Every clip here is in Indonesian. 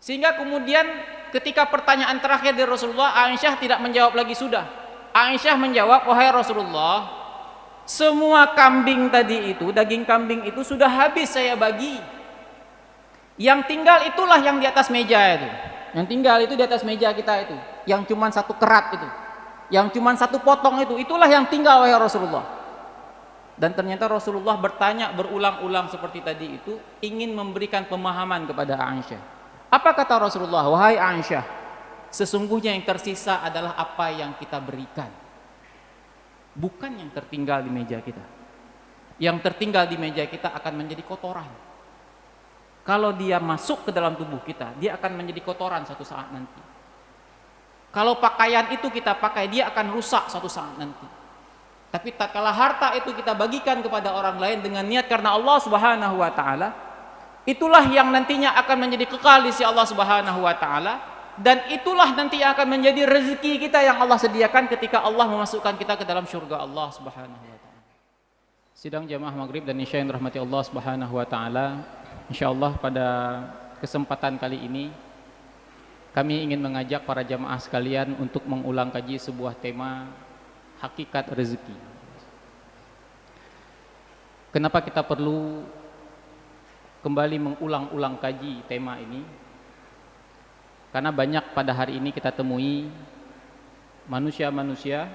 Sehingga kemudian ketika pertanyaan terakhir dari Rasulullah, Aisyah tidak menjawab lagi sudah. Aisyah menjawab, wahai Rasulullah, semua kambing tadi itu, daging kambing itu sudah habis saya bagi. Yang tinggal itulah yang di atas meja itu. Yang tinggal itu di atas meja kita itu. Yang cuma satu kerat itu. Yang cuma satu potong itu. Itulah yang tinggal wahai Rasulullah. Dan ternyata Rasulullah bertanya berulang-ulang seperti tadi itu, ingin memberikan pemahaman kepada Aisyah. Apa kata Rasulullah? Wahai Aisyah, sesungguhnya yang tersisa adalah apa yang kita berikan, bukan yang tertinggal di meja kita. Yang tertinggal di meja kita akan menjadi kotoran. Kalau dia masuk ke dalam tubuh kita, dia akan menjadi kotoran suatu saat nanti. Kalau pakaian itu kita pakai, dia akan rusak suatu saat nanti. Tapi tatkala harta itu kita bagikan kepada orang lain dengan niat karena Allah Subhanahu wa taala, itulah yang nantinya akan menjadi kekal di sisi Allah Subhanahu wa taala, dan itulah nanti yang akan menjadi rezeki kita yang Allah sediakan ketika Allah memasukkan kita ke dalam surga Allah Subhanahu wa taala. Sidang jamaah maghrib dan isya yang dirahmati Allah Subhanahu wa taala, insyaallah pada kesempatan kali ini kami ingin mengajak para jamaah sekalian untuk mengulang kaji sebuah tema hakikat rezeki. Kenapa kita perlu kembali mengulang-ulang kaji tema ini? Karena banyak pada hari ini kita temui manusia-manusia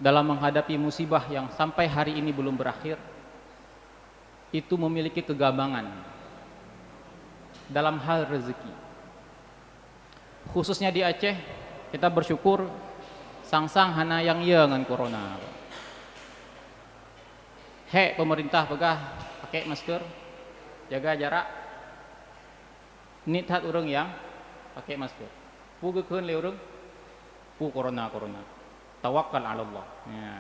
dalam menghadapi musibah yang sampai hari ini belum berakhir, itu memiliki kegabangan dalam hal rezeki. Khususnya di Aceh, kita bersyukur sang-sang hana yang iya dengan corona. Pemerintah pegah pakai masker, jaga jarak. Nithat urang yang pakai masker. Pugekeun le urang, corona. Tawakal ala Allah. Ya.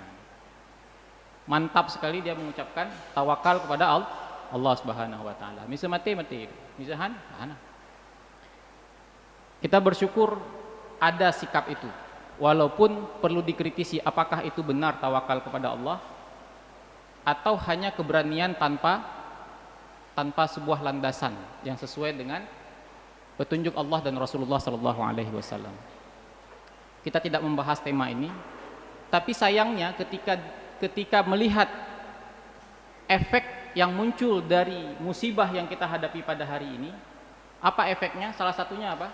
Mantap sekali dia mengucapkan tawakal kepada Allah Subhanahu wa taala. Misa mati, misahan, hana. Kita bersyukur ada sikap itu. Walaupun perlu dikritisi apakah itu benar tawakal kepada Allah atau hanya keberanian tanpa sebuah landasan yang sesuai dengan petunjuk Allah dan Rasulullah sallallahu alaihi wasallam. Kita tidak membahas tema ini, tapi sayangnya ketika melihat efek yang muncul dari musibah yang kita hadapi pada hari ini, apa efeknya? Salah satunya apa?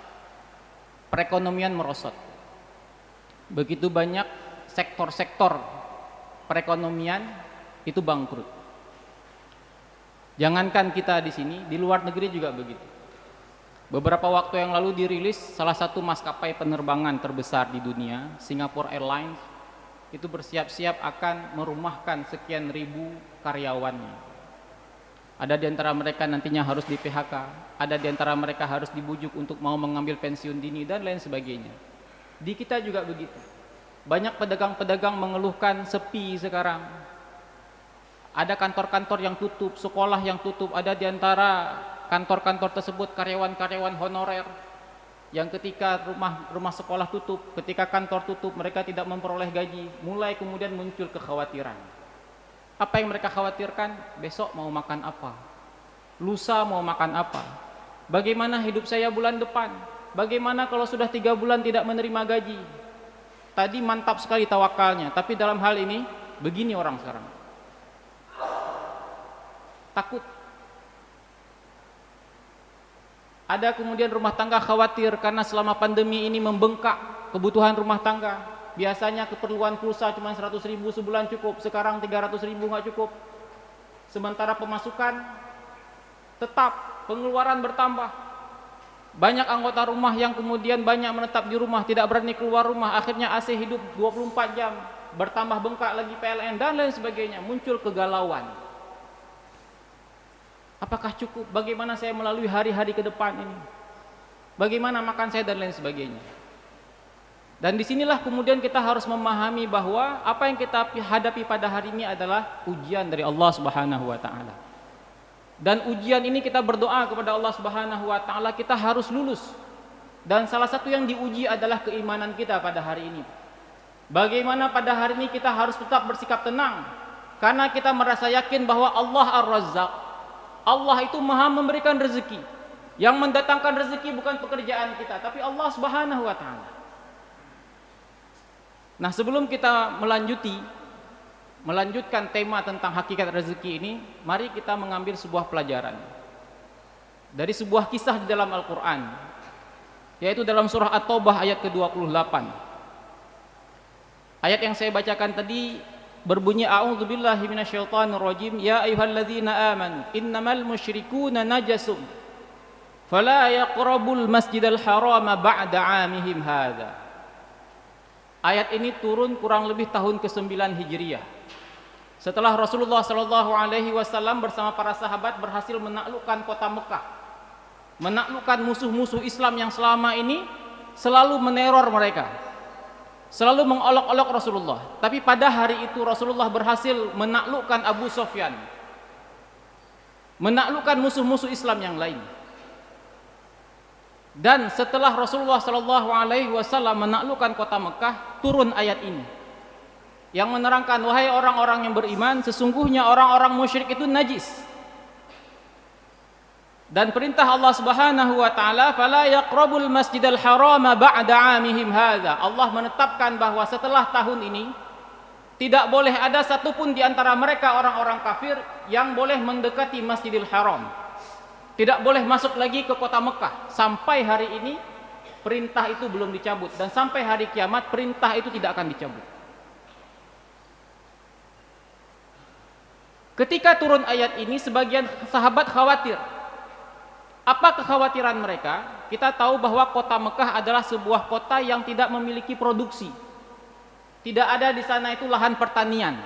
Perekonomian merosot. Begitu banyak sektor-sektor perekonomian itu bangkrut. Jangankan kita di sini, di luar negeri juga begitu. Beberapa waktu yang lalu dirilis salah satu maskapai penerbangan terbesar di dunia, Singapore Airlines, itu bersiap-siap akan merumahkan sekian ribu karyawannya. Ada di antara mereka nantinya harus di PHK, ada di antara mereka harus dibujuk untuk mau mengambil pensiun dini dan lain sebagainya. Di kita juga begitu. Banyak pedagang-pedagang mengeluhkan sepi sekarang. Ada kantor-kantor yang tutup, sekolah yang tutup. Ada di antara kantor-kantor tersebut karyawan-karyawan honorer yang ketika rumah sekolah tutup, ketika kantor tutup, mereka tidak memperoleh gaji. Mulai kemudian muncul kekhawatiran. Apa yang mereka khawatirkan? Besok mau makan apa? Lusa mau makan apa? Bagaimana hidup saya bulan depan? Bagaimana kalau sudah 3 bulan tidak menerima gaji? Tadi mantap sekali tawakalnya, tapi dalam hal ini begini orang sekarang. Takut. Ada kemudian rumah tangga khawatir karena selama pandemi ini membengkak kebutuhan rumah tangga. Biasanya keperluan pulsa cuma 100.000 sebulan cukup, sekarang 300.000 nggak cukup. Sementara pemasukan tetap, pengeluaran bertambah. Banyak anggota rumah yang kemudian banyak menetap di rumah, tidak berani keluar rumah, akhirnya AC hidup 24 jam, bertambah bengkak lagi PLN dan lain sebagainya, muncul kegalauan. Apakah cukup? Bagaimana saya melalui hari-hari ke depan ini? Bagaimana makan saya dan lain sebagainya. Dan disinilah kemudian kita harus memahami bahwa apa yang kita hadapi pada hari ini adalah ujian dari Allah Subhanahu wa taala. Dan ujian ini kita berdoa kepada Allah Subhanahu wa taala kita harus lulus. Dan salah satu yang diuji adalah keimanan kita pada hari ini. Bagaimana pada hari ini kita harus tetap bersikap tenang karena kita merasa yakin bahwa Allah Ar-Razzaq, Allah itu Maha memberikan rezeki. Yang mendatangkan rezeki bukan pekerjaan kita, tapi Allah Subhanahu wa taala. Nah, sebelum kita melanjutkan tema tentang hakikat rezeki ini, mari kita mengambil sebuah pelajaran dari sebuah kisah di dalam Al-Qur'an, yaitu dalam surah At-Taubah ayat ke-28. Ayat yang saya bacakan tadi berbunyi a'udzubillahi minasyaitonirrajim, ya ayyuhalladzina amanu innamal musyrikuuna najasun fala yaqrabul masjidal harama ba'da 'amihim hadza. Ayat ini turun kurang lebih tahun ke-9 Hijriah. Setelah Rasulullah sallallahu alaihi wasallam bersama para sahabat berhasil menaklukkan kota Mekah, menaklukkan musuh-musuh Islam yang selama ini selalu meneror mereka, selalu mengolok-olok Rasulullah. Tapi pada hari itu Rasulullah berhasil menaklukkan Abu Sufyan, menaklukkan musuh-musuh Islam yang lain. Dan setelah Rasulullah sallallahu alaihi wasallam menaklukkan kota Mekah, turun ayat ini yang menerangkan, wahai orang-orang yang beriman, sesungguhnya orang-orang musyrik itu najis. Dan perintah Allah Subhanahu wa taala, fala yaqrabul masjidal harama ba'da 'amihim hadza. Allah menetapkan bahwa setelah tahun ini tidak boleh ada satupun di antara mereka orang-orang kafir yang boleh mendekati Masjidil Haram. Tidak boleh masuk lagi ke kota Mekah. Sampai hari ini perintah itu belum dicabut, dan sampai hari kiamat perintah itu tidak akan dicabut. Ketika turun ayat ini, sebagian sahabat khawatir. Apa kekhawatiran mereka? Kita tahu bahwa kota Mekah adalah sebuah kota yang tidak memiliki produksi. Tidak ada di sana itu lahan pertanian.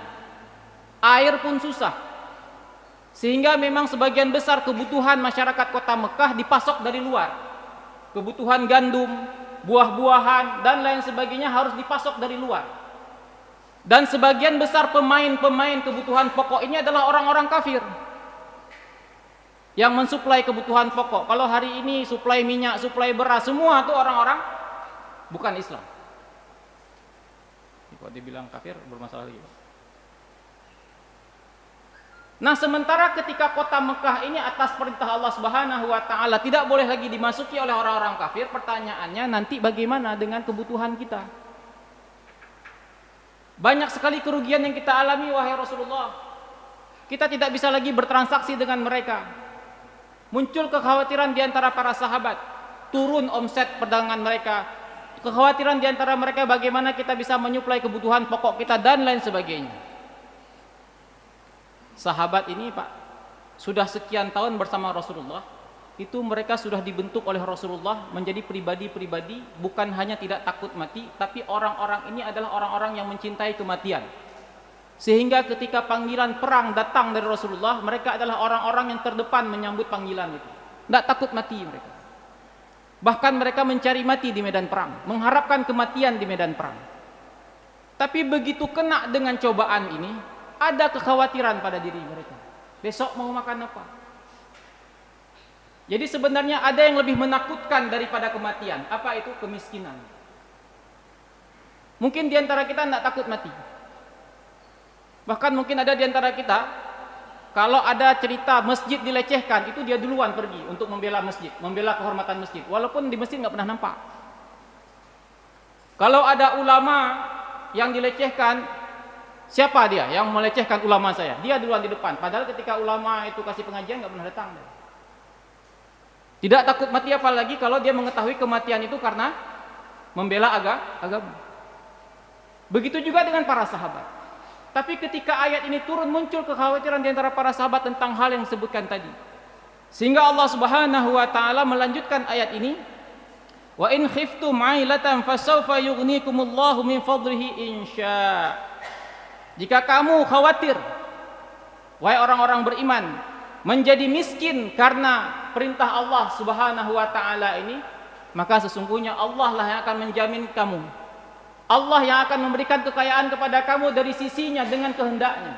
Air pun susah. Sehingga memang sebagian besar kebutuhan masyarakat kota Mekah dipasok dari luar. Kebutuhan gandum, buah-buahan, dan lain sebagainya harus dipasok dari luar. Dan sebagian besar pemain-pemain kebutuhan pokok ini adalah orang-orang kafir yang mensuplai kebutuhan pokok. Kalau hari ini suplai minyak, suplai beras, semua itu orang-orang bukan Islam. Kalau dibilang kafir bermasalah lagi. Nah, sementara ketika kota Mekah ini atas perintah Allah Subhanahu wa taala tidak boleh lagi dimasuki oleh orang-orang kafir, pertanyaannya nanti bagaimana dengan kebutuhan kita? Banyak sekali kerugian yang kita alami, wahai Rasulullah. Kita tidak bisa lagi bertransaksi dengan mereka. Muncul kekhawatiran di antara para sahabat, turun omset perdagangan mereka. Kekhawatiran di antara mereka bagaimana kita bisa menyuplai kebutuhan pokok kita dan lain sebagainya. Sahabat ini, Pak, sudah sekian tahun bersama Rasulullah, itu mereka sudah dibentuk oleh Rasulullah menjadi pribadi-pribadi bukan hanya tidak takut mati, tapi orang-orang ini adalah orang-orang yang mencintai kematian. Sehingga ketika panggilan perang datang dari Rasulullah, mereka adalah orang-orang yang terdepan menyambut panggilan itu. Tidak takut mati mereka. Bahkan mereka mencari mati di medan perang, mengharapkan kematian di medan perang. Tapi begitu kena dengan cobaan ini, ada kekhawatiran pada diri mereka. Besok mau makan apa? Jadi sebenarnya ada yang lebih menakutkan daripada kematian. Apa itu? Kemiskinan. Mungkin di antara kita tidak takut mati. Bahkan mungkin ada di antara kita, kalau ada cerita masjid dilecehkan, itu dia duluan pergi untuk membela masjid, membela kehormatan masjid, walaupun di masjid nggak pernah nampak. Kalau ada ulama yang dilecehkan, siapa dia yang melecehkan ulama saya? Dia duluan di depan. Padahal ketika ulama itu kasih pengajian nggak pernah datang. Tidak takut mati, apalagi kalau dia mengetahui kematian itu karena membela agama. Begitu juga dengan para sahabat. Tapi ketika ayat ini turun, muncul kekhawatiran di antara para sahabat tentang hal yang disebutkan tadi. Sehingga Allah Subhanahu wa taala melanjutkan ayat ini, wa in khiftum 'ailatan fasawfa yughnikumullahu min fadlihi insya. Jika kamu khawatir, wahai orang-orang beriman, menjadi miskin karena perintah Allah Subhanahu wa taala ini, maka sesungguhnya Allah lah yang akan menjamin kamu. Allah yang akan memberikan kekayaan kepada kamu dari sisinya dengan kehendaknya.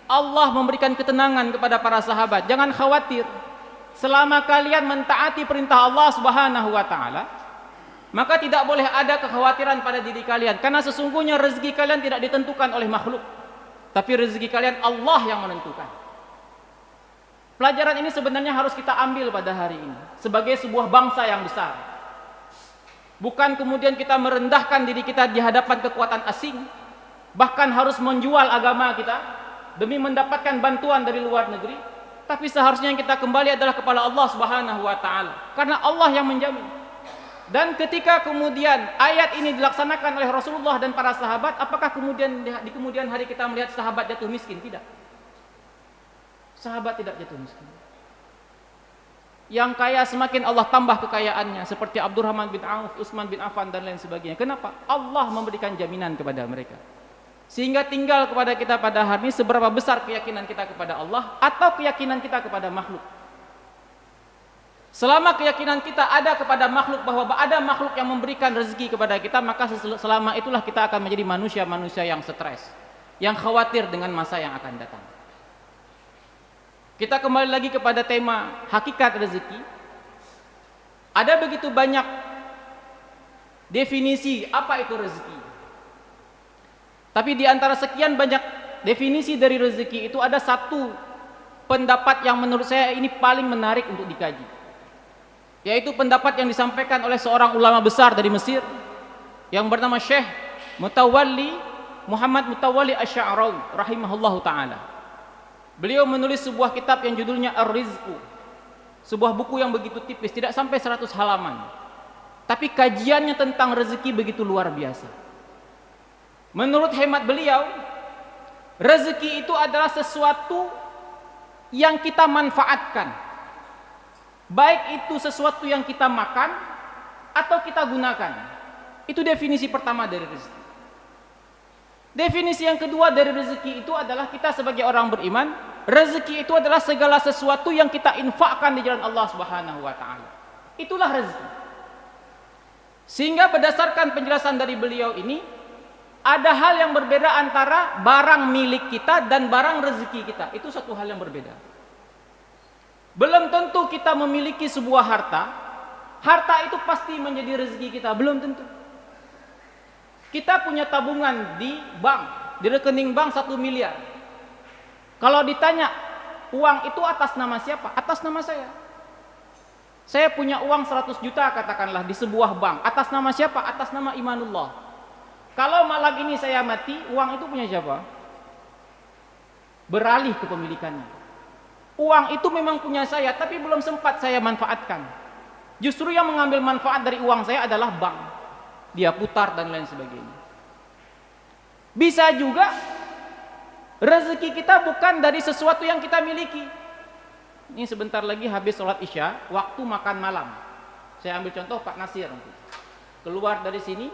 Allah memberikan ketenangan kepada para sahabat. Jangan khawatir. Selama kalian mentaati perintah Allah Subhanahu wa taala, maka tidak boleh ada kekhawatiran pada diri kalian, karena sesungguhnya rezeki kalian tidak ditentukan oleh makhluk, tapi rezeki kalian Allah yang menentukan. Pelajaran ini sebenarnya harus kita ambil pada hari ini sebagai sebuah bangsa yang besar. Bukan kemudian kita merendahkan diri kita di hadapan kekuatan asing, bahkan harus menjual agama kita demi mendapatkan bantuan dari luar negeri. Tapi seharusnya yang kita kembali adalah kepada Allah Subhanahu wa taala, karena Allah yang menjamin. Dan ketika kemudian ayat ini dilaksanakan oleh Rasulullah dan para sahabat, apakah kemudian di kemudian hari kita melihat sahabat jatuh miskin? Tidak. Sahabat tidak jatuh miskin. Yang kaya semakin Allah tambah kekayaannya, seperti Abdurrahman bin Auf, Utsman bin Affan dan lain sebagainya. Kenapa? Allah memberikan jaminan kepada mereka. Sehingga tinggal kepada kita pada hari ini seberapa besar keyakinan kita kepada Allah atau keyakinan kita kepada makhluk. Selama keyakinan kita ada kepada makhluk, bahwa ada makhluk yang memberikan rezeki kepada kita, maka selama itulah kita akan menjadi manusia-manusia yang stres, yang khawatir dengan masa yang akan datang. Kita kembali lagi kepada tema hakikat rezeki. Ada begitu banyak definisi apa itu rezeki. Tapi di antara sekian banyak definisi dari rezeki itu ada satu pendapat yang menurut saya ini paling menarik untuk dikaji. Yaitu pendapat yang disampaikan oleh seorang ulama besar dari Mesir yang bernama Syekh Muhammad Mutawalli Asy-Sya'rawi rahimahullahu taala. Beliau menulis sebuah kitab yang judulnya Ar-Rizqu. Sebuah buku yang begitu tipis, tidak sampai 100 halaman. Tapi kajiannya tentang rezeki begitu luar biasa. Menurut hemat beliau, rezeki itu adalah sesuatu yang kita manfaatkan. Baik itu sesuatu yang kita makan atau kita gunakan. Itu definisi pertama dari rezeki. Definisi yang kedua dari rezeki itu adalah kita sebagai orang beriman, rezeki itu adalah segala sesuatu yang kita infakkan di jalan Allah Subhanahu wa taala. Itulah rezeki. Sehingga berdasarkan penjelasan dari beliau ini, ada hal yang berbeda antara barang milik kita dan barang rezeki kita. Itu satu hal yang berbeda. Belum tentu kita memiliki sebuah harta, harta itu pasti menjadi rezeki kita, belum tentu. Kita punya tabungan di bank, di rekening bank 1 miliar. Kalau ditanya, uang itu atas nama siapa? Atas nama saya. Saya punya uang 100 juta katakanlah di sebuah bank. Atas nama siapa? Atas nama Imanullah. Kalau malam ini saya mati, uang itu punya siapa? Beralih kepemilikannya. Uang itu memang punya saya, tapi belum sempat saya manfaatkan. Justru yang mengambil manfaat dari uang saya adalah bank. Dia putar dan lain sebagainya. Bisa juga rezeki kita bukan dari sesuatu yang kita miliki. Ini sebentar lagi habis sholat isya, waktu makan malam. Saya ambil contoh Pak Nasir. Keluar dari sini,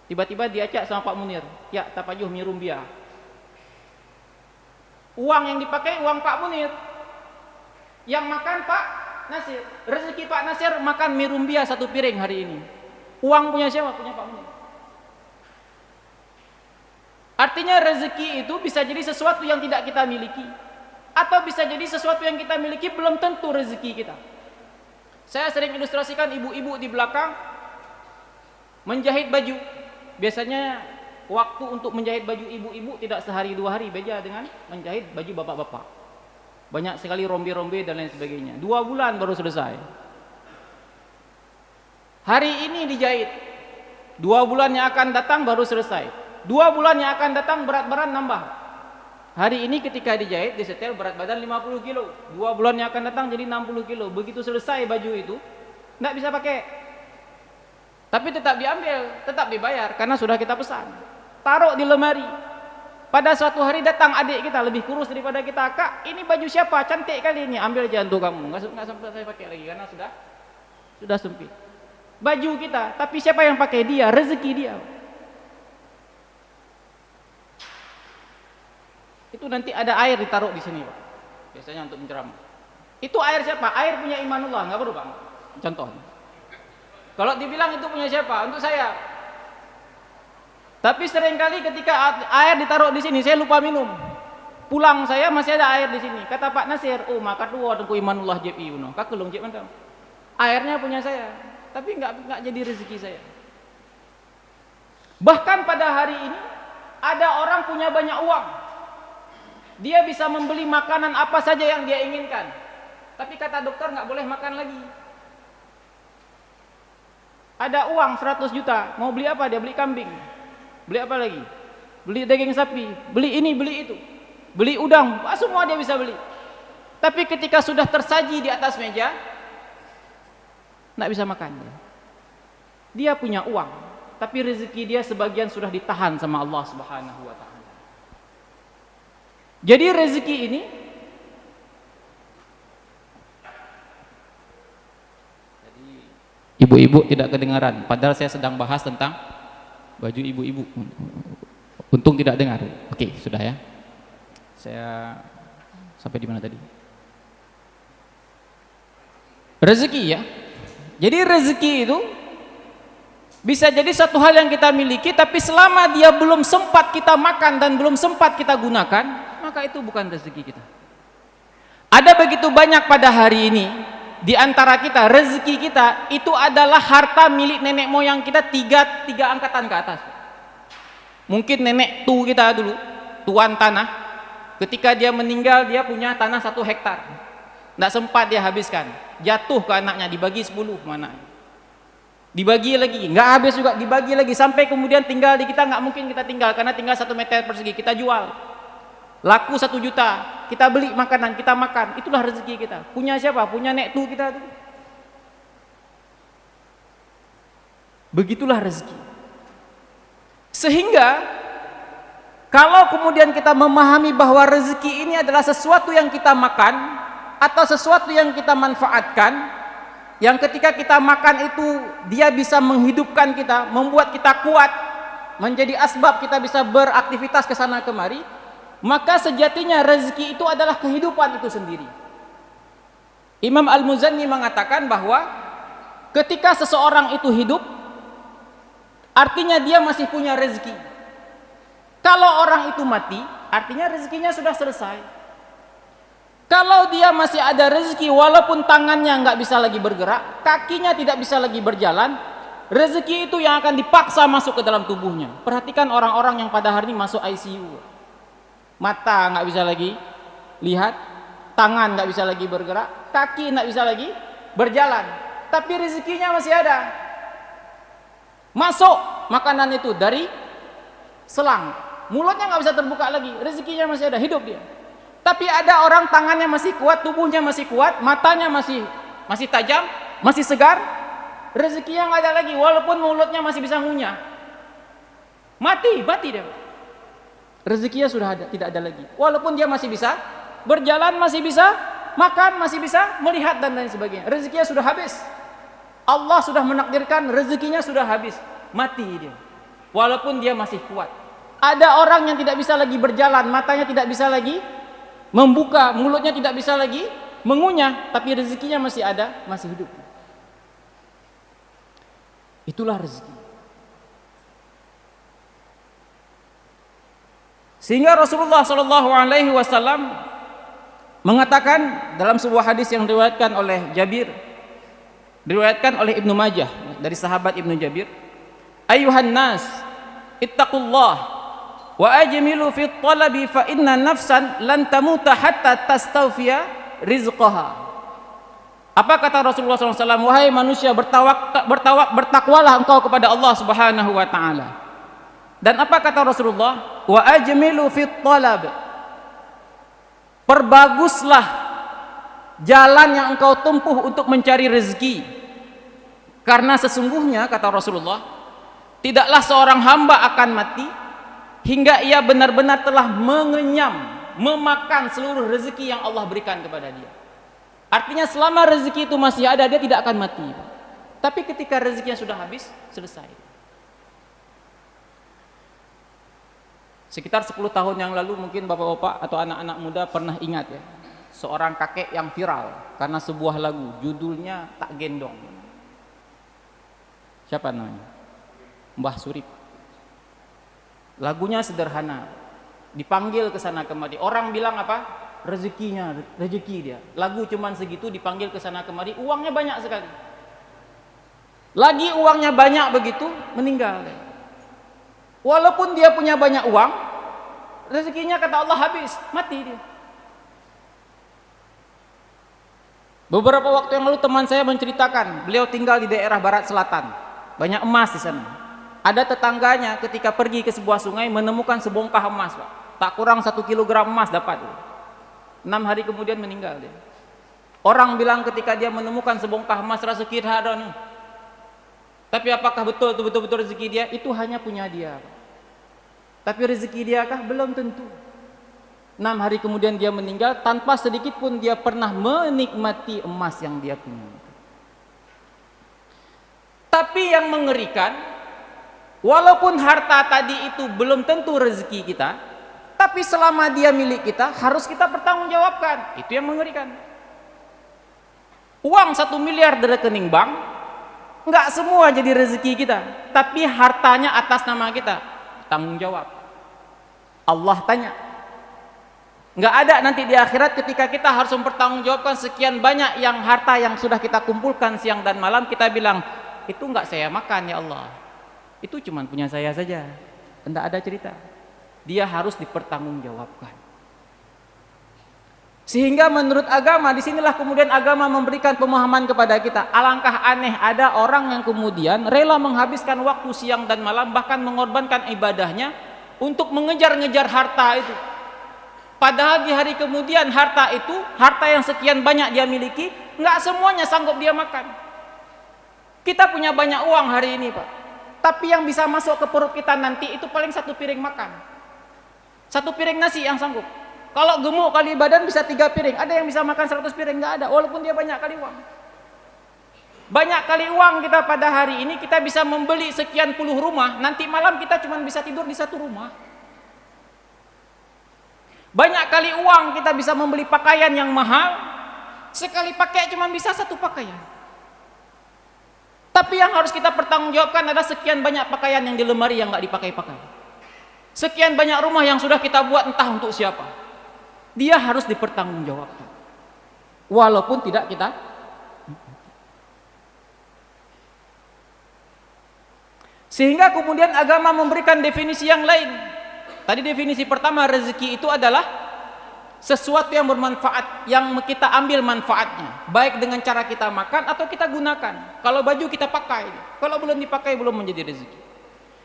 tiba-tiba diajak sama Pak Munir, ya tapajuh mirumbia. Uang yang dipakai uang Pak Munir. Yang makan Pak Nasir. Rezeki Pak Nasir makan mirumbia 1 piring hari ini. Uang punya siapa? Punya Pak Munir. Artinya rezeki itu bisa jadi sesuatu yang tidak kita miliki, atau bisa jadi sesuatu yang kita miliki belum tentu rezeki kita. Saya sering ilustrasikan ibu-ibu di belakang menjahit baju. Biasanya waktu untuk menjahit baju ibu-ibu tidak sehari 2 hari, beda dengan menjahit baju bapak-bapak. Banyak sekali rombe-rombe dan lain sebagainya. 2 bulan baru selesai. Hari ini dijahit, 2 bulan yang akan datang baru selesai. 2 bulan yang akan datang berat badan nambah. Hari ini ketika dijahit, disetel berat badan 50 kilo. 2 bulan yang akan datang jadi 60 kilo. Begitu selesai baju itu, tidak bisa pakai. Tapi tetap diambil, tetap dibayar karena sudah kita pesan. Taruh di lemari. Pada suatu hari datang adik kita lebih kurus daripada kita. Kak, ini baju siapa? Cantik kali ini. Ambil aja untuk kamu. Nggak sempat saya pakai lagi karena sudah sempit. Baju kita, tapi siapa yang pakai? Dia, rezeki dia. Itu nanti ada air ditaruh di sini, Pak. Biasanya untuk menceramah. Itu air siapa? Air punya Imanullah, nggak perlu, Pak. Contoh. Kalau dibilang itu punya siapa? Untuk saya. Tapi seringkali ketika air ditaruh di sini, saya lupa minum. Pulang saya masih ada air di sini. Kata Pak Nasir, oh maka dua tengku Imanullah jeb iuno. Kakelung jeb mana? Airnya punya saya, tapi nggak jadi rezeki saya. Bahkan pada hari ini ada orang punya banyak uang, Dia bisa membeli makanan apa saja yang dia inginkan. Tapi kata dokter nggak boleh makan lagi. Ada uang 100 juta, mau beli apa? Dia beli kambing. Beli apa lagi? Beli daging sapi, beli ini, beli itu. Beli udang, semua dia bisa beli. Tapi ketika sudah tersaji di atas meja, nggak bisa makan. Dia punya uang, tapi rezeki dia sebagian sudah ditahan sama Allah Subhanahu wa taala. Jadi rezeki ini ibu-ibu tidak kedengaran, padahal saya sedang bahas tentang baju ibu-ibu. Untung tidak dengar. Oke, sudah ya. Saya sampai di mana tadi? Rezeki ya. Jadi rezeki itu bisa jadi satu hal yang kita miliki, tapi selama dia belum sempat kita makan dan belum sempat kita gunakan, maka itu bukan rezeki kita. Ada begitu banyak pada hari ini di antara kita, rezeki kita itu adalah harta milik nenek moyang kita tiga angkatan ke atas. Mungkin nenek kita dulu, tuan tanah, ketika dia meninggal dia punya tanah 1 hektar, tidak sempat dia habiskan, jatuh ke anaknya, dibagi 10 mana, dibagi lagi, nggak habis juga, dibagi lagi, sampai kemudian tinggal di kita, nggak mungkin kita tinggal karena tinggal 1 meter persegi, kita jual, laku 1 juta, kita beli makanan, kita makan, itulah rezeki kita. Punya siapa? Punya nek kita tuh. Begitulah rezeki. Sehingga kalau kemudian kita memahami bahwa rezeki ini adalah sesuatu yang kita makan atau sesuatu yang kita manfaatkan, yang ketika kita makan itu dia bisa menghidupkan kita, membuat kita kuat, menjadi asbab kita bisa beraktivitas ke sana kemari, maka sejatinya rezeki itu adalah kehidupan itu sendiri. Imam Al-Muzanni mengatakan bahwa ketika seseorang itu hidup, artinya dia masih punya rezeki. Kalau orang itu mati, artinya rezekinya sudah selesai. Kalau dia masih ada rezeki, walaupun tangannya nggak bisa lagi bergerak, kakinya tidak bisa lagi berjalan, rezeki itu yang akan dipaksa masuk ke dalam tubuhnya. Perhatikan orang-orang yang pada hari ini masuk ICU. Mata nggak bisa lagi lihat, tangan nggak bisa lagi bergerak, kaki nggak bisa lagi berjalan, tapi rezekinya masih ada. Masuk makanan itu dari selang, mulutnya nggak bisa terbuka lagi, rezekinya masih ada, hidup dia. Tapi ada orang tangannya masih kuat, tubuhnya masih kuat, matanya masih tajam, masih segar, rezekinya nggak ada lagi, walaupun mulutnya masih bisa ngunyah, mati dia. Rezekinya sudah ada, tidak ada lagi. Walaupun dia masih bisa berjalan, masih bisa makan, masih bisa melihat dan lain sebagainya. Rezekinya sudah habis. Allah sudah menakdirkan rezekinya sudah habis, mati dia. Walaupun dia masih kuat. Ada orang yang tidak bisa lagi berjalan, matanya tidak bisa lagi membuka, mulutnya tidak bisa lagi mengunyah, tapi rezekinya masih ada, masih hidup. Itulah rezeki. Sehingga Rasulullah SAW mengatakan dalam sebuah hadis yang diriwayatkan oleh Jabir, diriwayatkan oleh Ibnu Majah dari sahabat Ibnu Jabir, "Ayuhan nas, ittaqullah wa ajmilu fi talabi fa inna nafsan lan tamuta hatta tastawfiya rizqaha." Apa kata Rasulullah SAW? Wahai manusia, bertakwalah engkau kepada Allah Subhanahu wa taala. Dan apa kata Rasulullah? Wa ajmilu fit talab. Perbaguslah jalan yang engkau tempuh untuk mencari rezeki. Karena sesungguhnya kata Rasulullah, tidaklah seorang hamba akan mati hingga ia benar-benar telah mengenyam, memakan seluruh rezeki yang Allah berikan kepada dia. Artinya selama rezeki itu masih ada, dia tidak akan mati. Tapi ketika rezekinya sudah habis, selesai. Sekitar 10 tahun yang lalu mungkin bapak-bapak atau anak-anak muda pernah ingat ya, seorang kakek yang viral karena sebuah lagu, judulnya Tak Gendong. Siapa namanya? Mbah Surip. Lagunya sederhana, dipanggil ke sana kemari, orang bilang apa? Rezekinya, rezeki dia. Lagu cuman segitu, dipanggil ke sana kemari, uangnya banyak sekali. Lagi uangnya banyak begitu, meninggal. Walaupun dia punya banyak uang, Rezekinya kata Allah habis, mati dia. Beberapa waktu yang lalu teman saya menceritakan, beliau tinggal di daerah barat selatan, banyak emas di sana. Ada tetangganya ketika pergi ke sebuah sungai menemukan sebongkah emas, Pak. Tak kurang 1 kilogram emas dapat. 6 hari kemudian meninggal dia. Orang bilang ketika dia menemukan sebongkah emas rasa kira ada nih. Tapi apakah betul rezeki dia? Itu hanya punya dia, Pak. Tapi rezeki dia kah? Belum tentu. 6 hari kemudian dia meninggal tanpa sedikit pun dia pernah menikmati emas yang dia punya. Tapi yang mengerikan, walaupun harta tadi itu belum tentu rezeki kita, tapi selama dia milik kita harus kita pertanggungjawabkan. Itu yang mengerikan. Uang 1 miliar di rekening bank nggak semua jadi rezeki kita, tapi hartanya atas nama kita, tanggung jawab. Allah tanya. Nggak ada nanti di akhirat ketika kita harus mempertanggungjawabkan sekian banyak yang harta yang sudah kita kumpulkan siang dan malam, kita bilang, itu nggak saya makan ya Allah, itu cuma punya saya saja. Tidak ada cerita. Dia harus dipertanggungjawabkan. Sehingga menurut agama, disinilah kemudian agama memberikan pemahaman kepada kita. Alangkah aneh ada orang yang kemudian rela menghabiskan waktu siang dan malam, bahkan mengorbankan ibadahnya untuk mengejar-ngejar harta itu. Padahal di hari kemudian harta itu, harta yang sekian banyak dia miliki, nggak semuanya sanggup dia makan. Kita punya banyak uang hari ini, Pak. Tapi yang bisa masuk ke perut kita nanti itu paling 1 piring makan. 1 piring nasi yang sanggup. Kalau gemuk kali badan bisa 3 piring. Ada yang bisa makan 100 piring? Nggak ada, walaupun dia banyak kali uang. Banyak kali uang kita pada hari ini, kita bisa membeli sekian puluh rumah, nanti malam kita cuma bisa tidur di 1 rumah. Banyak kali uang kita bisa membeli pakaian yang mahal, sekali pakai cuma bisa 1 pakaian. Tapi yang harus kita pertanggungjawabkan adalah sekian banyak pakaian yang di lemari yang nggak dipakai-pakai. Sekian banyak rumah yang sudah kita buat entah untuk siapa. Dia harus dipertanggungjawabkan. Walaupun tidak kita. Sehingga kemudian agama memberikan definisi yang lain. Tadi definisi pertama, rezeki itu adalah sesuatu yang bermanfaat, yang kita ambil manfaatnya, baik dengan cara kita makan atau kita gunakan. Kalau baju kita pakai, kalau belum dipakai belum menjadi rezeki.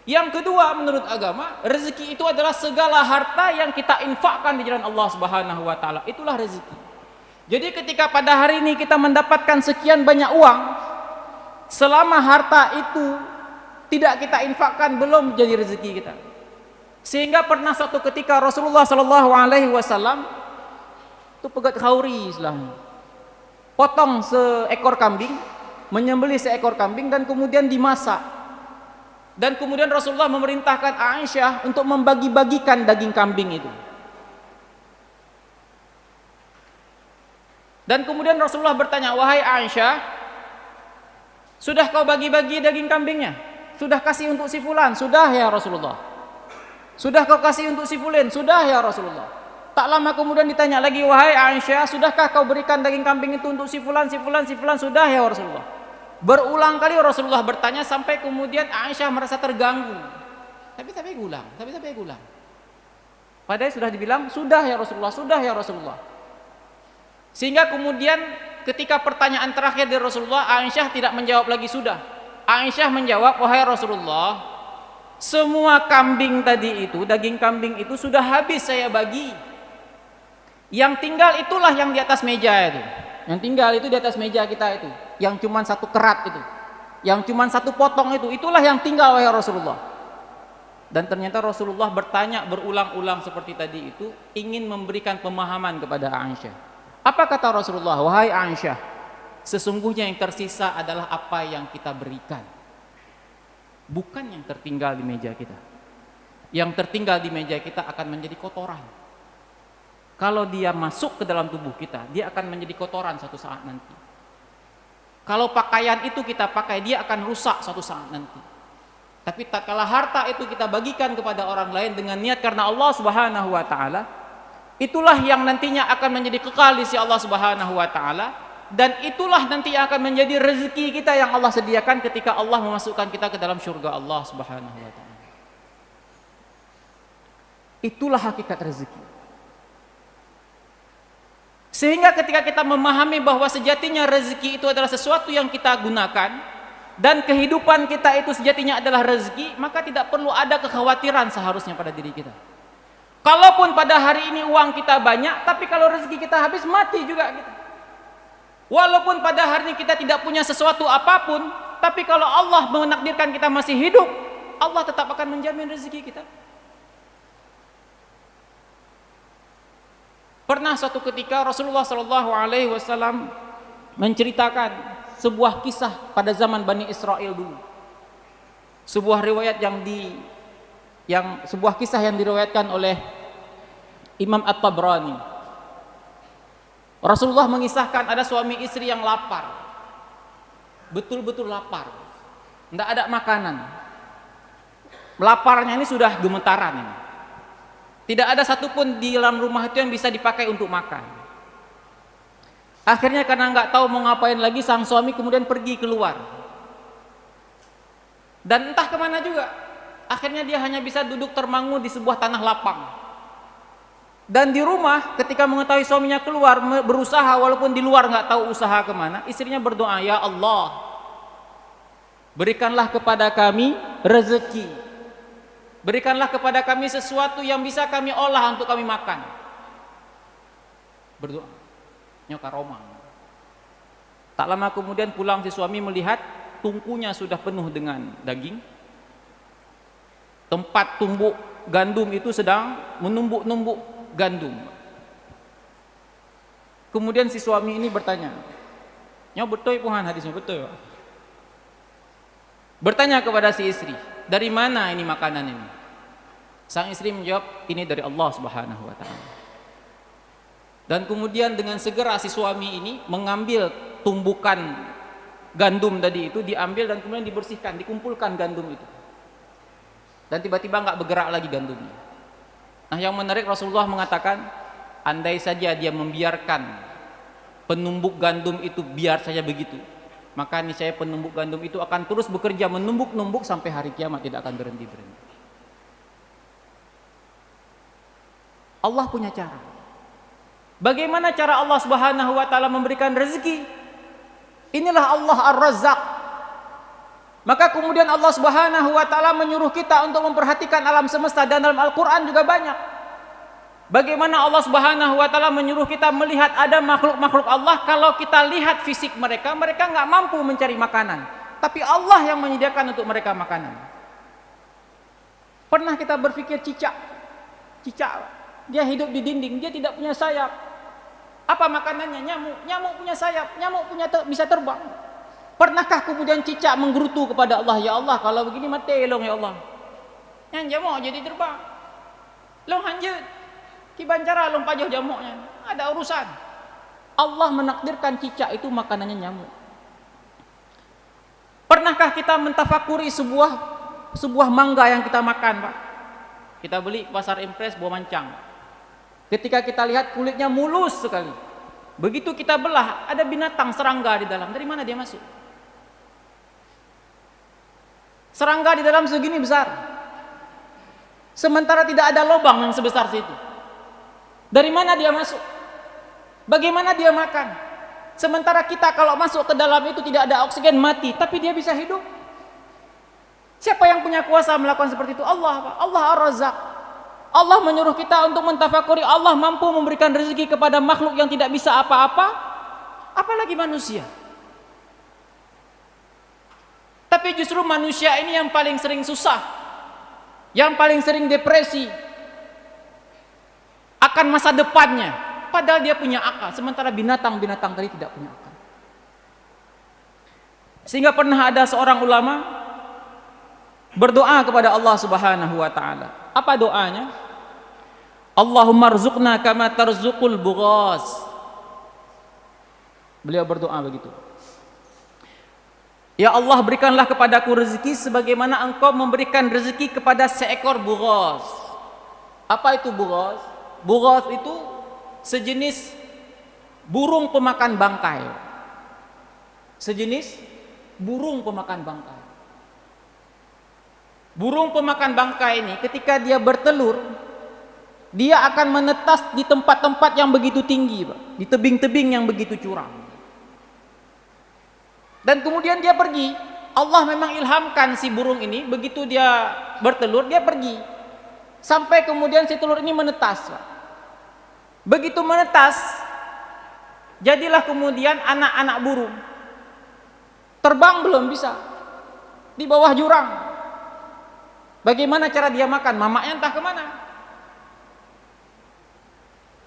Yang kedua, menurut agama, rezeki itu adalah segala harta yang kita infakkan di jalan Allah Subhanahu wa taala. Itulah rezeki. Jadi ketika pada hari ini kita mendapatkan sekian banyak uang, selama harta itu tidak kita infakkan belum jadi rezeki kita. Sehingga pernah suatu ketika Rasulullah Shallallahu Alaihi Wasallam itu pegat khauri Islam, potong seekor kambing, menyembelih seekor kambing dan kemudian dimasak. Dan kemudian Rasulullah memerintahkan Aisyah untuk membagi-bagikan daging kambing itu. Dan kemudian Rasulullah bertanya, wahai Aisyah, sudah kau bagi-bagi daging kambingnya? Sudah kasih untuk si fulan? Sudah ya Rasulullah. Sudah kau kasih untuk si fulan? Sudah ya Rasulullah. Tak lama kemudian ditanya lagi, wahai Aisyah, sudahkah kau berikan daging kambing itu untuk si fulan, si fulan, si fulan? Sudah ya Rasulullah. Berulang kali Rasulullah bertanya sampai kemudian Aisyah merasa terganggu. Tapi ulang. Padahal sudah dibilang, sudah ya Rasulullah, sudah ya Rasulullah. Sehingga kemudian ketika pertanyaan terakhir dari Rasulullah, Aisyah tidak menjawab lagi sudah. Aisyah menjawab, wahai Rasulullah, semua kambing tadi itu, daging kambing itu sudah habis saya bagi. Yang tinggal itulah yang di atas meja itu. Yang tinggal itu di atas meja kita itu, yang cuma 1 kerat itu, yang cuma 1 potong itu, itulah yang tinggal wahai Rasulullah. Dan ternyata Rasulullah bertanya berulang-ulang seperti tadi itu, ingin memberikan pemahaman kepada Aisyah. Apa kata Rasulullah? Wahai Aisyah, sesungguhnya yang tersisa adalah apa yang kita berikan, bukan yang tertinggal di meja kita. Yang tertinggal di meja kita akan menjadi kotoran. Kalau dia masuk ke dalam tubuh kita, dia akan menjadi kotoran suatu saat nanti. Kalau pakaian itu kita pakai, dia akan rusak suatu saat nanti. Tapi tatkala harta itu kita bagikan kepada orang lain dengan niat karena Allah Subhanahu wa taala, itulah yang nantinya akan menjadi kekal di sisi Allah Subhanahu wa taala, dan itulah nanti yang akan menjadi rezeki kita yang Allah sediakan ketika Allah memasukkan kita ke dalam surga Allah Subhanahu wa taala. Itulah hakikat rezeki. Sehingga ketika kita memahami bahwa sejatinya rezeki itu adalah sesuatu yang kita gunakan, dan kehidupan kita itu sejatinya adalah rezeki, maka tidak perlu ada kekhawatiran seharusnya pada diri kita. Kalaupun pada hari ini uang kita banyak, tapi kalau rezeki kita habis, mati juga kita. Walaupun pada hari ini kita tidak punya sesuatu apapun, tapi kalau Allah menakdirkan kita masih hidup, Allah tetap akan menjamin rezeki kita. Pernah suatu ketika Rasulullah SAW menceritakan sebuah kisah pada zaman Bani Israel dulu. Sebuah riwayat sebuah kisah yang diriwayatkan oleh Imam At-Tabrani. Rasulullah mengisahkan ada suami istri yang lapar. Betul-betul lapar. Tidak ada makanan. Laparnya ini sudah gemetaran ini. Tidak ada satupun di dalam rumah itu yang bisa dipakai untuk makan. Akhirnya karena nggak tahu mau ngapain lagi, sang suami kemudian pergi keluar. Dan entah kemana juga. Akhirnya dia hanya bisa duduk termangu di sebuah tanah lapang. Dan di rumah ketika mengetahui suaminya keluar, berusaha walaupun di luar nggak tahu usaha kemana, istrinya berdoa, ya Allah, berikanlah kepada kami rezeki. Berikanlah kepada kami sesuatu yang bisa kami olah untuk kami makan. Berdoa. Nyoka Romang. Tak lama kemudian pulang si suami melihat tungkunya sudah penuh dengan daging. Tempat tumbuk gandum itu sedang menumbuk-numbuk gandum. Kemudian si suami ini bertanya, "Nyo betul puhan hadisnya betul?" Bertanya kepada si istri, "Dari mana ini makanan ini?" Sang istri menjawab, "Ini dari Allah Subhanahu wa taala." Dan kemudian dengan segera si suami ini mengambil tumbukan gandum tadi itu, diambil dan kemudian dibersihkan, dikumpulkan gandum itu. Dan tiba-tiba enggak bergerak lagi gandumnya. Nah, yang menarik Rasulullah mengatakan, andai saja dia membiarkan penumbuk gandum itu biar saja begitu, maka niscaya penumbuk gandum itu akan terus bekerja menumbuk-numbuk sampai hari kiamat, tidak akan berhenti-berhenti. Allah punya cara. Bagaimana cara Allah Subhanahu wa taala memberikan rezeki? Inilah Allah Ar-Razzaq. Maka kemudian Allah Subhanahu wa taala menyuruh kita untuk memperhatikan alam semesta, dan dalam Al-Qur'an juga banyak. Bagaimana Allah Subhanahu wa taala menyuruh kita melihat ada makhluk-makhluk Allah, kalau kita lihat fisik mereka, mereka nggak mampu mencari makanan, tapi Allah yang menyediakan untuk mereka makanan. Pernah kita berpikir cicak dia hidup di dinding, dia tidak punya sayap. Apa makanannya? Nyamuk punya sayap, nyamuk bisa terbang. Pernahkah kemudian cicak menggerutu kepada Allah, ya Allah kalau begini mati long ya Allah. Yang jamuk jadi terbang. Long hanjut. Kibancara long pajuh jamuknya. Ada urusan. Allah menakdirkan cicak itu makanannya nyamuk. Pernahkah kita mentafakuri sebuah mangga yang kita makan, Pak? Kita beli pasar impres buah mancang. Ketika kita lihat kulitnya mulus sekali. Begitu kita belah, ada binatang serangga di dalam. Dari mana dia masuk? Serangga di dalam segini besar. Sementara tidak ada lubang yang sebesar situ. Dari mana dia masuk? Bagaimana dia makan? Sementara kita kalau masuk ke dalam itu tidak ada oksigen, mati, tapi dia bisa hidup. Siapa yang punya kuasa melakukan seperti itu? Allah, Pak. Allah Ar-Razzaq. Allah menyuruh kita untuk mentafakuri Allah mampu memberikan rezeki kepada makhluk yang tidak bisa apa-apa, apalagi manusia. Tapi justru manusia ini yang paling sering susah, yang paling sering depresi akan masa depannya, padahal dia punya akal, sementara binatang-binatang tadi tidak punya akal. Sehingga pernah ada seorang ulama berdoa kepada Allah Subhanahu wa taala. Apa doanya? Allahumma rzuqna kama tarzuqul bughas. Beliau berdoa begitu. Ya Allah, berikanlah kepadaku rezeki sebagaimana Engkau memberikan rezeki kepada seekor bughas. Apa itu bughas? Bughas itu sejenis burung pemakan bangkai. Sejenis burung pemakan bangkai. Burung pemakan bangkai ini ketika dia bertelur, Dia akan menetas di tempat-tempat yang begitu tinggi, Pak, di tebing-tebing yang begitu curam. Dan kemudian dia pergi. Allah memang ilhamkan si burung ini, begitu dia bertelur, dia pergi. Sampai kemudian si telur ini menetas, Pak. Begitu menetas, jadilah kemudian anak-anak burung. Terbang belum bisa, di bawah jurang. Bagaimana cara dia makan? Mamanya entah kemana.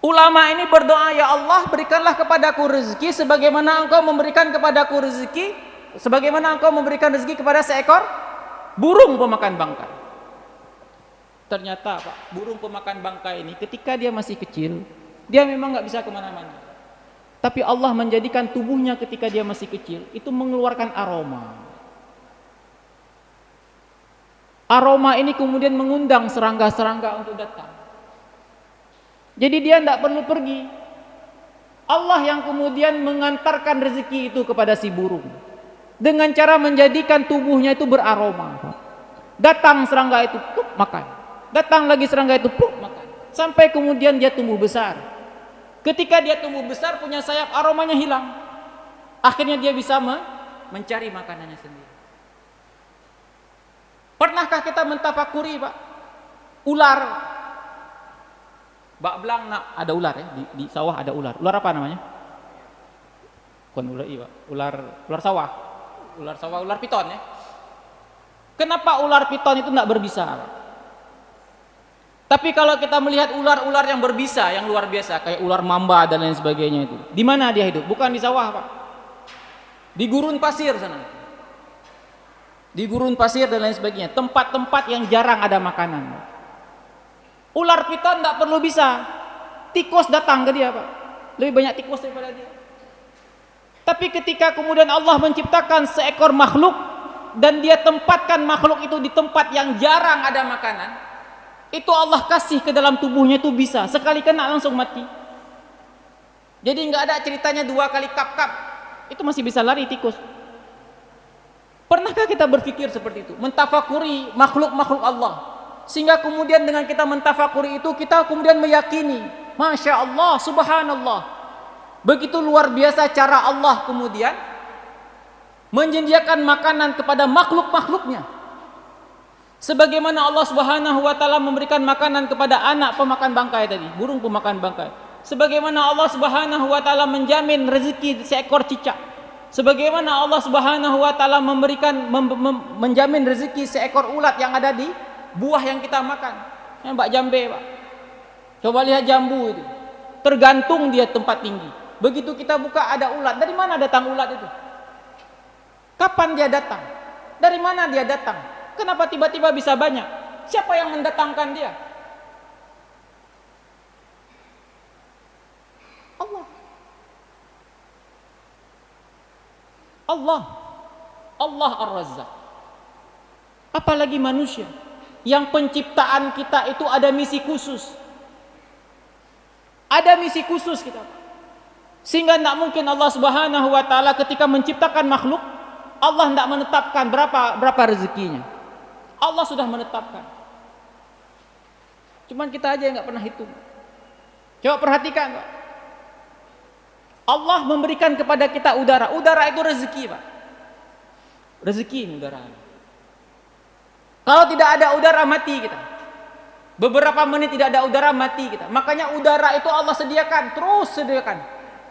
Ulama ini berdoa, ya Allah, berikanlah kepadaku rezeki sebagaimana engkau memberikan kepadaku rezeki, sebagaimana engkau memberikan rezeki kepada seekor burung pemakan bangkai. Ternyata, Pak, burung pemakan bangkai ini ketika dia masih kecil, dia memang nggak bisa kemana-mana. Tapi Allah menjadikan tubuhnya ketika dia masih kecil itu mengeluarkan aroma. Aroma ini kemudian mengundang serangga-serangga untuk datang. Jadi dia tidak perlu pergi. Allah yang kemudian mengantarkan rezeki itu kepada si burung dengan cara menjadikan tubuhnya itu beraroma. Datang serangga itu, pluk, makan. Datang lagi serangga itu, pluk, makan. Sampai kemudian dia tumbuh besar. Ketika dia tumbuh besar, punya sayap, aromanya hilang. Akhirnya dia bisa mencari makanannya sendiri. Pernahkah kita mentafakuri, Pak, ular? Bak belang, nak, ada ular ya, di sawah ada ular. Ular apa namanya? Bukan ular, iya, ular sawah. Ular sawah, ular piton ya. Kenapa ular piton itu tidak berbisa, Pak? Tapi kalau kita melihat ular-ular yang berbisa, yang luar biasa, kayak ular mamba dan lain sebagainya itu, di mana dia hidup? Bukan di sawah, Pak. Di gurun pasir sana. Di gurun pasir dan lain sebagainya, tempat-tempat yang jarang ada makanan, Pak. Ular piton tidak perlu bisa. Tikus datang ke dia, Pak. Lebih banyak tikus daripada dia. Tapi ketika kemudian Allah menciptakan seekor makhluk dan dia tempatkan makhluk itu di tempat yang jarang ada makanan, itu Allah kasih ke dalam tubuhnya itu bisa. Sekali kena langsung mati. Jadi nggak ada ceritanya 2 kali kap-kap. Itu masih bisa lari tikus. Pernahkah kita berpikir seperti itu? Mentafakuri makhluk-makhluk Allah. Sehingga kemudian dengan kita mentafakuri itu, kita kemudian meyakini, Masya Allah, Subhanallah, begitu luar biasa cara Allah kemudian menyediakan makanan kepada makhluk-makhluknya. Sebagaimana Allah Subhanahu wa Ta'ala memberikan makanan kepada anak pemakan bangkai tadi, burung pemakan bangkai. Sebagaimana Allah Subhanahu wa Ta'ala menjamin rezeki seekor cicak. Sebagaimana Allah Subhanahu wa Ta'ala menjamin rezeki seekor ulat yang ada di buah yang kita makan. Mbak jambe, Pak. Coba lihat jambu itu. Tergantung dia tempat tinggi. Begitu kita buka ada ulat. Dari mana datang ulat itu? Kapan dia datang? Dari mana dia datang? Kenapa tiba-tiba bisa banyak? Siapa yang mendatangkan dia? Allah. Allah. Allah Ar-Razzaq. Apalagi manusia yang penciptaan kita itu ada misi khusus. Ada misi khusus kita. Sehingga tidak mungkin Allah Subhanahu wa Ta'ala ketika menciptakan makhluk, Allah tidak menetapkan berapa rezekinya. Allah sudah menetapkan. Cuman kita aja yang nggak pernah hitung. Coba perhatikan, Pak. Allah memberikan kepada kita udara. Udara itu rezeki, Pak. Rezeki ini udara. Kalau tidak ada udara, mati kita. Beberapa menit tidak ada udara, mati kita. Makanya udara itu Allah sediakan, terus sediakan.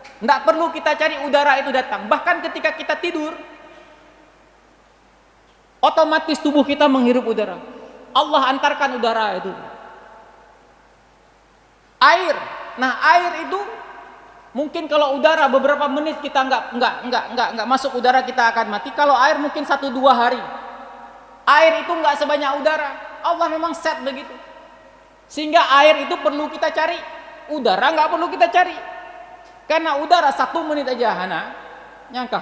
Tidak perlu kita cari udara itu datang. Bahkan ketika kita tidur, otomatis tubuh kita menghirup udara. Allah antarkan udara itu. Air. Nah, air itu mungkin kalau udara beberapa menit kita nggak masuk udara, kita akan mati. Kalau air mungkin 1-2 hari. Air itu nggak sebanyak udara. Allah memang set begitu. Sehingga air itu perlu kita cari. Udara nggak perlu kita cari. Karena udara 1 menit aja, Hana, nyangka.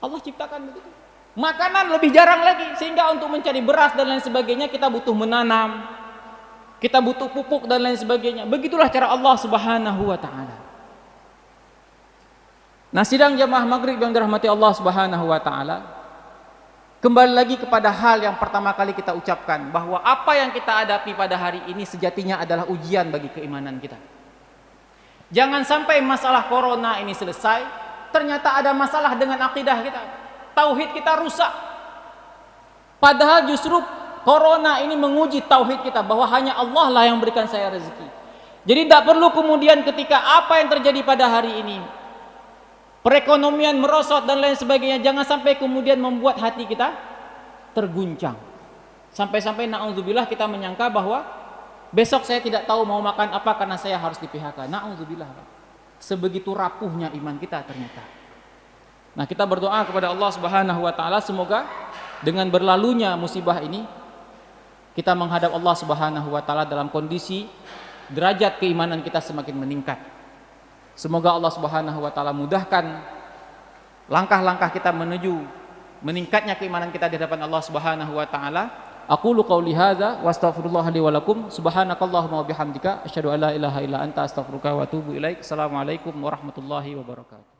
Allah ciptakan begitu. Makanan lebih jarang lagi. Sehingga untuk mencari beras dan lain sebagainya kita butuh menanam. Kita butuh pupuk dan lain sebagainya. Begitulah cara Allah Subhanahu wa Ta'ala. Nah, sidang jamaah maghrib yang dirahmati Allah Subhanahu wa Ta'ala, Kembali lagi kepada hal yang pertama kali kita ucapkan, bahwa apa yang kita hadapi pada hari ini sejatinya adalah ujian bagi keimanan kita. Jangan sampai masalah corona ini selesai, ternyata ada masalah dengan akidah kita, tauhid kita rusak. Padahal justru corona ini menguji tauhid kita, bahwa hanya Allah lah yang berikan saya rezeki. Jadi tidak perlu kemudian ketika apa yang terjadi pada hari ini, perekonomian merosot dan lain sebagainya, jangan sampai kemudian membuat hati kita terguncang. Sampai-sampai na'udzubillah kita menyangka bahwa besok saya tidak tahu mau makan apa karena saya harus di PHK. Na'udzubillah. Sebegitu rapuhnya iman kita ternyata. Nah, kita berdoa kepada Allah Subhanahu wa taala semoga dengan berlalunya musibah ini kita menghadap Allah Subhanahu wa taala dalam kondisi derajat keimanan kita semakin meningkat. Semoga Allah Subhanahu wa taala mudahkan langkah-langkah kita menuju meningkatnya keimanan kita di hadapan Allah Subhanahu wa taala. Aqulu qouli hadza wa astaghfirullah li wa lakum. Subhanakallahumma wa bihamdika asyhadu an la ilaha illa anta astaghfiruka wa atubu ilaik. Assalamualaikum warahmatullahi wabarakatuh.